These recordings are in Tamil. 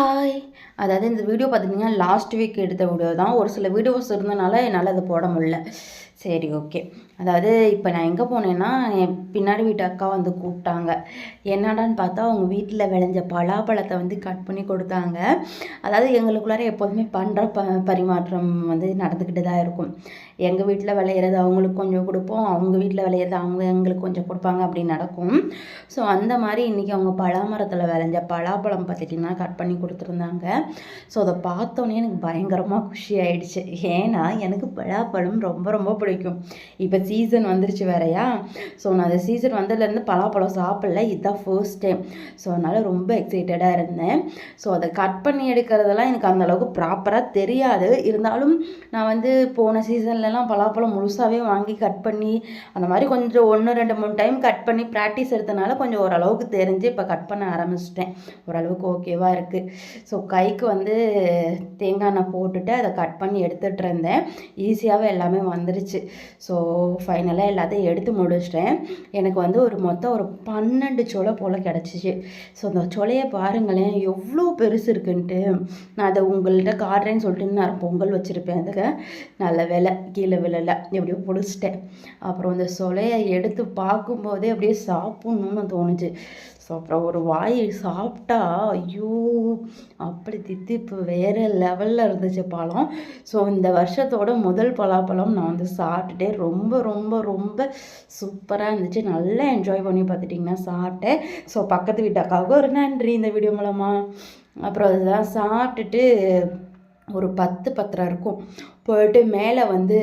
ஹாய். அதாவது இந்த வீடியோ பார்த்திங்கன்னா லாஸ்ட் வீக் எடுத்த வீடியோ தான். ஒரு சில வீடியோஸ் இருந்தனால என்னால் அதை போட முடியல. சரி, ஓகே. அதாவது இப்போ நான் எங்கே போனேன்னா, என் பின்னாடி வீட்டு அக்கா வந்து கூப்பிட்டாங்க. என்னடான்னு பார்த்தா அவங்க வீட்டில் விளைஞ்ச பலாப்பழத்தை வந்து கட் பண்ணி கொடுத்தாங்க. அதாவது எங்களுக்குள்ளார எப்போதுமே பண்ணுற பரிமாற்றம் வந்து நடந்துக்கிட்டு தான் இருக்கும். எங்கள் வீட்டில் விளையிறது அவங்களுக்கு கொஞ்சம் கொடுப்போம், அவங்க வீட்டில் விளையிறது அவங்க எங்களுக்கு கொஞ்சம் கொடுப்பாங்க, அப்படி நடக்கும். ஸோ அந்த மாதிரி இன்றைக்கி அவங்க பலாமரத்தில் விளைஞ்ச பலாப்பழம் பார்த்திட்டிங்கன்னா கட் பண்ணி கொடுத்துருந்தாங்க. ஸோ அதை பார்த்தோன்னே எனக்கு பயங்கரமாக குஷி ஆகிடுச்சு. ஏன்னா எனக்கு பலாப்பழம் ரொம்ப ரொம்ப பிடிக்கும். இப்போ சீசன் வந்துருச்சு வேறையா. ஸோ நான் அந்த சீசன் வந்ததுலேருந்து பலாப்பழம் சாப்பிடல, இதுதான் ஃபர்ஸ்ட் டைம். ஸோ அதனால் ரொம்ப எக்ஸைட்டடாக இருந்தேன். ஸோ அதை கட் பண்ணி எடுக்கிறதெல்லாம் எனக்கு அந்தளவுக்கு ப்ராப்பராக தெரியாது. இருந்தாலும் நான் வந்து போன சீசன்லலாம் பலாப்பழம் முழுசாகவே வாங்கி கட் பண்ணி அந்த மாதிரி கொஞ்சம் 1, 2, 3 டைம் கட் பண்ணி ப்ராக்டிஸ் எடுத்தனால கொஞ்சம் ஓரளவுக்கு தெரிஞ்சு இப்போ கட் பண்ண ஆரம்பிச்சிட்டேன். ஓரளவுக்கு ஓகேவாக இருக்குது. ஸோ கைக்கு வந்து தேங்காய் எண்ணெய் போட்டுட்டு அதை கட் பண்ணி எடுத்துகிட்டு இருந்தேன். ஈஸியாகவே எல்லாமே வந்துருச்சு. ஸோ ஃபைனலாக எல்லாத்தையும் எடுத்து முடிச்சிட்டேன். எனக்கு வந்து மொத்தம் ஒரு 12 சொலை போல் கிடச்சிச்சு. ஸோ அந்த சொலையை பாருங்களேன் எவ்வளோ பெருசு இருக்குன்ட்டு. நான் அதை உங்கள்கிட்ட காட்டுறேன்னு சொல்லிட்டு நான் பொங்கல் வச்சுருப்பேன். அதுக்கு நல்ல வேலை கீழே விழலை, எப்படியோ பிடிச்சிட்டேன். அப்புறம் அந்த சொலையை எடுத்து பார்க்கும்போதே அப்படியே சாப்பிட்ணுன்னு தோணுச்சு. ஸோ அப்புறம் ஒரு வாய் சாப்பிட்டா ஐயோ அப்படி தித்திப்பு வேறு லெவலில் இருந்துச்சு பழம். ஸோ இந்த வருஷத்தோட முதல் பலாப்பழம் நான் வந்து சாப்பிட்டுட்டேன். ரொம்ப ரொம்ப ரொம்ப சூப்பராக இருந்துச்சு. நல்லா என்ஜாய் பண்ணி பார்த்துட்டிங்கன்னா சாப்பிட்டேன். ஸோ பக்கத்து வீட்டு அக்காவுக்கு ஒரு நன்றி இந்த வீடியோ மூலமாக. அப்புறம் அதெல்லாம் சாப்பிட்டுட்டு ஒரு 10-10:30 இருக்கும். போயிட்டு மேலே வந்து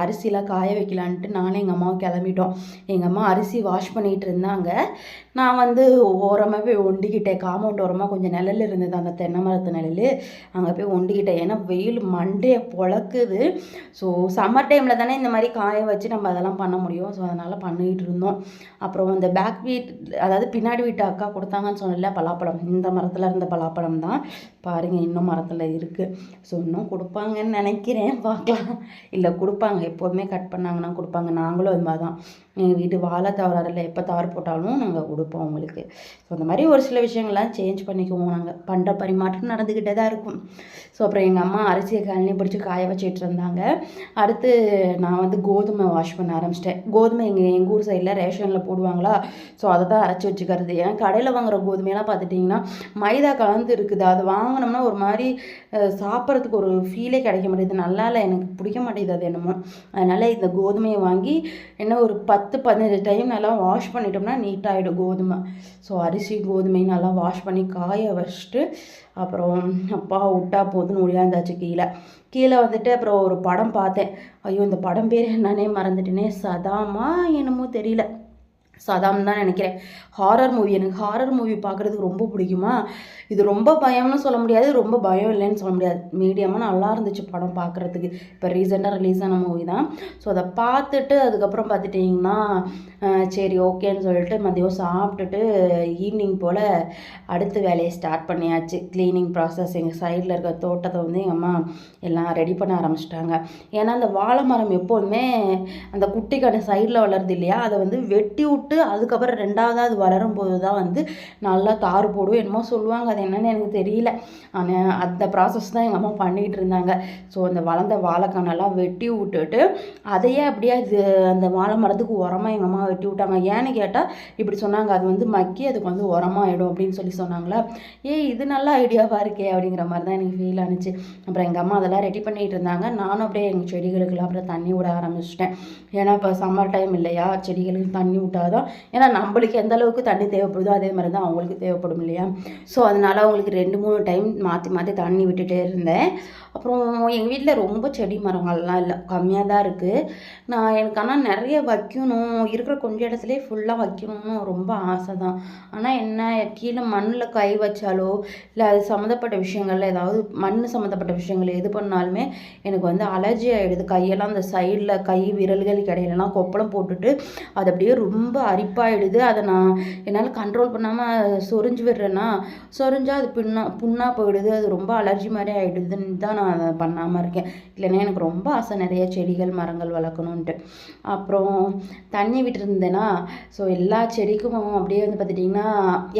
அரிசிலாம் காய வைக்கலான்ட்டு நானும் எங்கள் அம்மாவும் கிளம்பிட்டோம். எங்கள் அம்மா அரிசி வாஷ் பண்ணிகிட்டு இருந்தாங்க. நான் வந்து ஓரமாக போய் ஒண்டிக்கிட்டேன். காம்பவுண்ட் ஓரமாக கொஞ்சம் நிழல் இருந்தது, அந்த தென்னை மரத்து நிழல். அங்கே போய் ஒண்டிக்கிட்டேன். ஏன்னா வெயில் மண்டையை பொழக்குது. ஸோ சம்மர் டைமில் தானே இந்த மாதிரி காய வச்சு நம்ம அதெல்லாம் பண்ண முடியும். ஸோ அதனால் பண்ணிக்கிட்டு இருந்தோம். அப்புறம் அந்த பேக் வீட், அதாவது பின்னாடி வீட்டு அக்கா கொடுத்தாங்கன்னு சொன்னல பலாப்பழம், இந்த மரத்தில் இருந்த பலாப்பழம் தான். பாருங்கள் இன்னும் மரத்தில் இருக்குது. ஸோ இன்னும் கொடுப்பாங்கன்னு நினைக்கிறேன், பார்க்கலாம். இல்லை கொடுப்பாங்க, எப்போதுமே கட் பண்ணாங்கன்னா கொடுப்பாங்க. நாங்களும் அது மாதிரி தான். எங்கள் வீட்டு வாழை தவறாரில் எப்போ தவறு போட்டாலும் நாங்கள் கொடுப்போம் அவங்களுக்கு. ஸோ அந்த மாதிரி ஒரு சில விஷயங்கள்லாம் சேஞ்ச் பண்ணிக்குவோம். நாங்கள் பண்ணுற பரிமாற்றம் நடந்துக்கிட்டே தான் இருக்கும். ஸோ அப்புறம் எங்கள் அம்மா அரிசியை கழனி பிடிச்சி காய வச்சுட்டு இருந்தாங்க. அடுத்து நான் வந்து கோதுமை வாஷ் பண்ண ஆரம்பிச்சிட்டேன். கோதுமை எங்கள் ஊர் சைடில் ரேஷனில் போடுவாங்களா, ஸோ அதை தான் அரைச்சி வச்சுக்கிறது. ஏன்னா கடையில் வாங்குகிற கோதுமையெல்லாம் பார்த்துட்டிங்கன்னா மைதா கலந்து இருக்குது. அது வாங்கினோம்னா ஒரு மாதிரி சாப்பிட்றதுக்கு ஒரு ஃபீலே கிடைக்க மாட்டேங்குது. நல்லா இல்லை, எனக்கு பிடிக்க மாட்டேங்குது அது என்னமோ. அதனால் இந்த கோதுமையை வாங்கி என்ன ஒரு 10-15 டைம் நல்லா வாஷ் பண்ணிட்டோம்னா நீட்டாகிடும் கோதுமை. ஸோ அரிசி கோதுமையும் நல்லா வாஷ் பண்ணி காய வச்சுட்டு அப்புறம் அப்பா விட்டா போதுன்னு ஒடியாந்தாச்சு கீழே வந்துட்டு அப்புறம் ஒரு படம் பார்த்தேன். ஐயோ இந்த படம் பேர் என்னன்னே மறந்துட்டேனே. சதாமா என்னமோ தெரியல, சதாம் தான் நினைக்கிறேன். Horror movie. எனக்கு ஹாரர் மூவி பார்க்குறதுக்கு ரொம்ப பிடிக்குமா. இது ரொம்ப பயம்னு சொல்ல முடியாது, ரொம்ப பயம் இல்லைன்னு சொல்ல முடியாது. மீடியமாக நல்லா இருந்துச்சு படம் பார்க்குறதுக்கு. இப்போ ரீசெண்டாக ரிலீஸ் ஆன மூவி தான். ஸோ அதை பார்த்துட்டு அதுக்கப்புறம் பார்த்துட்டிங்கன்னா சரி ஓகேன்னு சொல்லிட்டு மதியம் சாப்பிட்டுட்டு ஈவினிங் போல் அடுத்த வேலையை ஸ்டார்ட் பண்ணியாச்சு. Cleaning process. எங்கள் சைடில் இருக்க தோட்டத்தை வந்து எங்கள் அம்மா எல்லாம் ரெடி பண்ண ஆரம்பிச்சிட்டாங்க. ஏன்னா அந்த வாழை மரம் எப்போதுமே அந்த குட்டிக்கான சைடில் வளருது இல்லையா, அதை வந்து வெட்டி விட்டு அதுக்கப்புறம் ரெண்டாவது அது வளரும்போது தான் வந்து நல்லா தார் போடுவோம் என்னமோ சொல்லுவாங்க. அது என்னன்னு எனக்கு தெரியல. ஆனால் அந்த ப்ராசஸ் தான் எங்கள் அம்மா பண்ணிகிட்டு இருந்தாங்க. ஸோ அந்த வளர்ந்த வாழைக்கானெல்லாம் வெட்டி விட்டுட்டு அதையே அப்படியே அது அந்த வாழை மரத்துக்கு உரமாக எங்கள் அம்மா வெட்டி விட்டாங்க. ஏன்னு கேட்டால் இப்படி சொன்னாங்க, அது வந்து மக்கி அதுக்கு வந்து உரமாகிடும் அப்படின்னு சொல்லி சொன்னாங்களா. இது நல்ல ஐடியாவாக இருக்கே அப்படிங்கிற மாதிரி தான் எனக்கு ஃபீல் ஆனிச்சு. அப்புறம் எங்கள் அம்மா அதெல்லாம் ரெடி பண்ணிகிட்டு இருந்தாங்க. நானும் அப்படியே எங்கள் செடிகளுக்கெல்லாம் அப்புறம் தண்ணி விட ஆரம்பிச்சிட்டேன். ஏன்னா இப்போ சம்மர் டைம் இல்லையா, செடிகளுக்கு தண்ணி விட்டால் தான், ஏன்னா நம்மளுக்கு எந்த அளவுக்கு தண்ணி தேவைப்படுதோ அதே மாதிரி தான் அவங்களுக்கு தேவைப்படும் இல்லையா. ஸோ அதனால் அவங்களுக்கு 2-3 டைம் மாற்றி மாற்றி தண்ணி விட்டுட்டே இருந்தேன். அப்புறம் எங்கள் வீட்டில் ரொம்ப செடி மரங்கள்லாம் இல்லை, கம்மியாக தான் இருக்குது. எனக்கு ஆனால் நிறைய வைக்கணும், இருக்கிற கொஞ்சம் இடத்துலேயே ஃபுல்லாக வைக்கணும்னு ரொம்ப ஆசை தான். ஆனால் என்ன, கீழே மண்ணில் கை வச்சாலோ இல்லை அது சம்மந்தப்பட்ட விஷயங்கள்ல ஏதாவது மண் சம்மந்தப்பட்ட விஷயங்கள் எது பண்ணாலுமே எனக்கு வந்து அலர்ஜி ஆகிடுது. கையெல்லாம் அந்த சைடில் கை விரல்களுக்கு இடையிலலாம் கொப்பளம் போட்டுட்டு அது அப்படியே ரொம்ப அரிப்பாயிடுது. அதை நான் என்னால் கண்ட்ரோல் பண்ணாமல் சொரிஞ்சு விடுறேன்னா எரிஞ்சால் அது புண்ணாக போயிடுது, அது ரொம்ப அலர்ஜி மாதிரி ஆகிடுதுன்னு தான் நான் அதை பண்ணாமல் இருக்கேன். இல்லைன்னா எனக்கு ரொம்ப ஆசை நிறைய செடிகள் மரங்கள் வளர்க்கணுன்ட்டு. அப்புறம் தண்ணி விட்டுருந்தேன்னா, ஸோ எல்லா செடிக்கும் அப்படியே வந்து பார்த்துட்டிங்கன்னா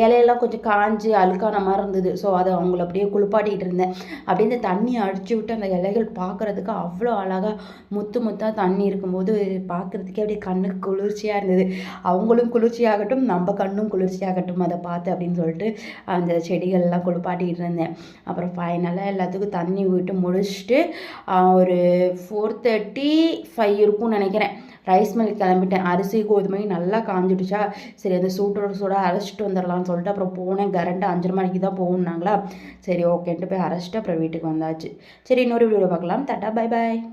இலையெல்லாம் கொஞ்சம் காஞ்சி அழுக்கான மாதிரி இருந்தது. ஸோ அதை அவங்கள அப்படியே குளிப்பாட்டிகிட்டு இருந்தேன். அப்படியே இந்த தண்ணி அடிச்சு விட்டு அந்த இலைகள் பார்க்குறதுக்கு அவ்வளோ அழகாக முத்து முத்தாக தண்ணி இருக்கும்போது பார்க்குறதுக்கே அப்படியே கண்ணுக்கு குளிர்ச்சியாக இருந்தது. அவங்களும் குளிர்ச்சியாகட்டும், நம்ம கண்ணும் குளிர்ச்சியாகட்டும் அதை பார்த்து அப்படின்னு சொல்லிட்டு அந்த செடிகள்லாம் குளிப்பாட்டிகிட்டு இருந்தேன். அப்புறம் ஃபைனலாக எல்லாத்துக்கும் தண்ணி விட்டு முடிச்சுட்டு ஒரு 4:35 இருக்கும்னு நினைக்கிறேன், ரைஸ் மில் கிளம்பிட்டேன். அரிசி கோதுமை நல்லா காஞ்சிடுச்சா, சரி அந்த சூட்டோட அரைச்சிட்டு வந்துடலாம்னு சொல்லிட்டு அப்புறம் போனேன். கரண்ட் 5:30 மணிக்கு தான் போகணுன்னாங்களா, சரி ஓகேன்ட்டு போய் அரைச்சிட்டு அப்புறம் வீட்டுக்கு வந்தாச்சு. சரி, இன்னொரு வீடியோ பார்க்கலாம். Tata, bye bye.